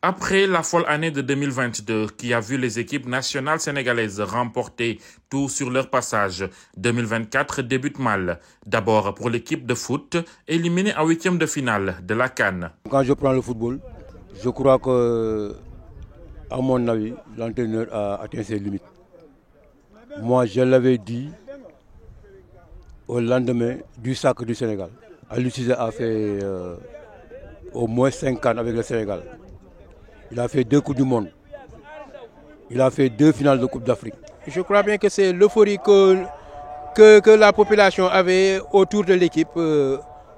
Après la folle année de 2022 qui a vu les équipes nationales sénégalaises remporter tout sur leur passage, 2024 débute mal. D'abord pour l'équipe de foot, éliminée en huitième de finale de la CAN. Quand je prends le football, je crois que, à mon avis, l'entraîneur a atteint ses limites. Moi, je l'avais dit au lendemain du sacre du Sénégal. Aliou Cissé a fait au moins 5 ans avec le Sénégal. Il a fait 2 Coupes du Monde. Il a fait 2 finales de Coupe d'Afrique. Je crois bien que c'est l'euphorie que la population avait autour de l'équipe.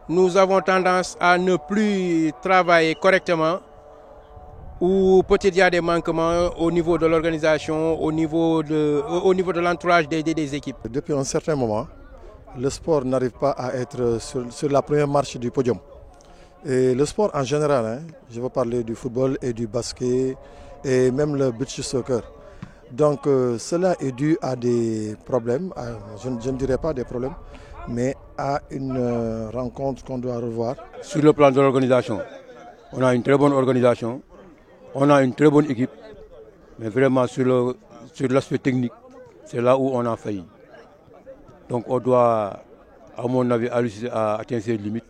Nous avons tendance à ne plus travailler correctement ou peut-être il y a des manquements au niveau de l'organisation, au niveau de l'entourage des équipes. Depuis un certain moment, le sport n'arrive pas à être sur la première marche du podium. Et le sport en général, je veux parler du football et du basket et même le beach soccer. Donc cela est dû à des problèmes, je ne dirais pas des problèmes, mais à une rencontre qu'on doit revoir. Sur le plan de l'organisation, on a une très bonne organisation, on a une très bonne équipe, mais vraiment sur l'aspect technique, c'est là où on a failli. Donc on doit, à mon avis, atteindre ses limites.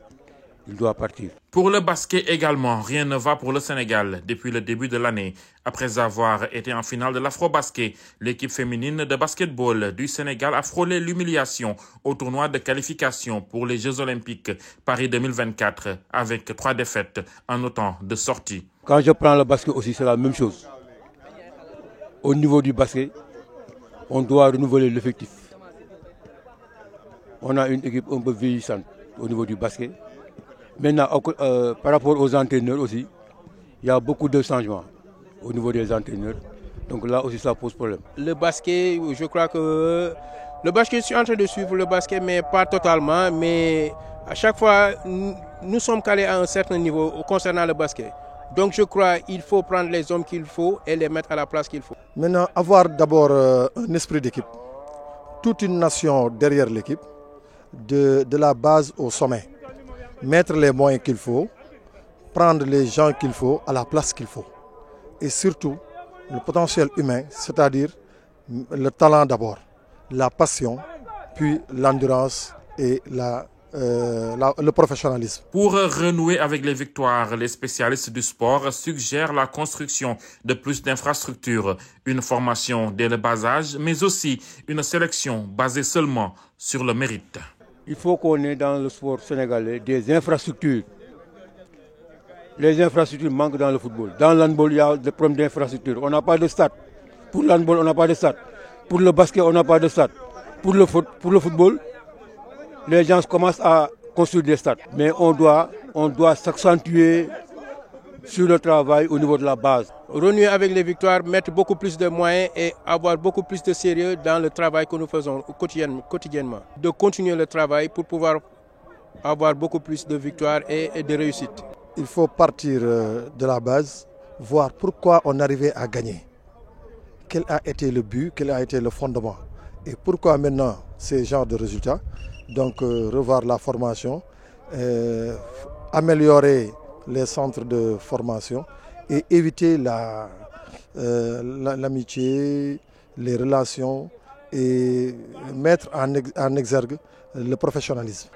Il doit partir. Pour le basket également, rien ne va pour le Sénégal depuis le début de l'année. Après avoir été en finale de l'Afro-Basket, l'équipe féminine de basketball du Sénégal a frôlé l'humiliation au tournoi de qualification pour les Jeux Olympiques Paris 2024 avec 3 défaites en autant de sorties. Quand je prends le basket aussi, c'est la même chose. Au niveau du basket, on doit renouveler l'effectif. On a une équipe un peu vieillissante au niveau du basket. Maintenant, par rapport aux entraîneurs aussi, il y a beaucoup de changements au niveau des entraîneurs. Donc là aussi, ça pose problème. Le basket, je crois que le basket, je suis en train de suivre le basket, mais pas totalement. Mais à chaque fois, nous sommes calés à un certain niveau concernant le basket. Donc je crois qu'il faut prendre les hommes qu'il faut et les mettre à la place qu'il faut. Maintenant, avoir d'abord un esprit d'équipe, toute une nation derrière l'équipe, de la base au sommet. Mettre les moyens qu'il faut, prendre les gens qu'il faut à la place qu'il faut. Et surtout, le potentiel humain, c'est-à-dire le talent d'abord, la passion, puis l'endurance et le professionnalisme. Pour renouer avec les victoires, les spécialistes du sport suggèrent la construction de plus d'infrastructures, une formation dès le bas âge, mais aussi une sélection basée seulement sur le mérite. Il faut qu'on ait dans le sport sénégalais des infrastructures. Les infrastructures manquent dans le football. Dans l'handball, il y a des problèmes d'infrastructures. On n'a pas de stade. Pour l'handball, on n'a pas de stade. Pour le basket, on n'a pas de stade. Pour le football, les gens commencent à construire des stades. Mais on doit s'accentuer sur le travail au niveau de la base. Renouer avec les victoires, mettre beaucoup plus de moyens et avoir beaucoup plus de sérieux dans le travail que nous faisons quotidiennement. De continuer le travail pour pouvoir avoir beaucoup plus de victoires et de réussites. Il faut partir de la base, voir pourquoi on arrivait à gagner. Quel a été le but, quel a été le fondement. Et pourquoi maintenant ces genres de résultats. Donc revoir la formation, améliorer les centres de formation et éviter l'amitié, les relations et mettre en exergue le professionnalisme.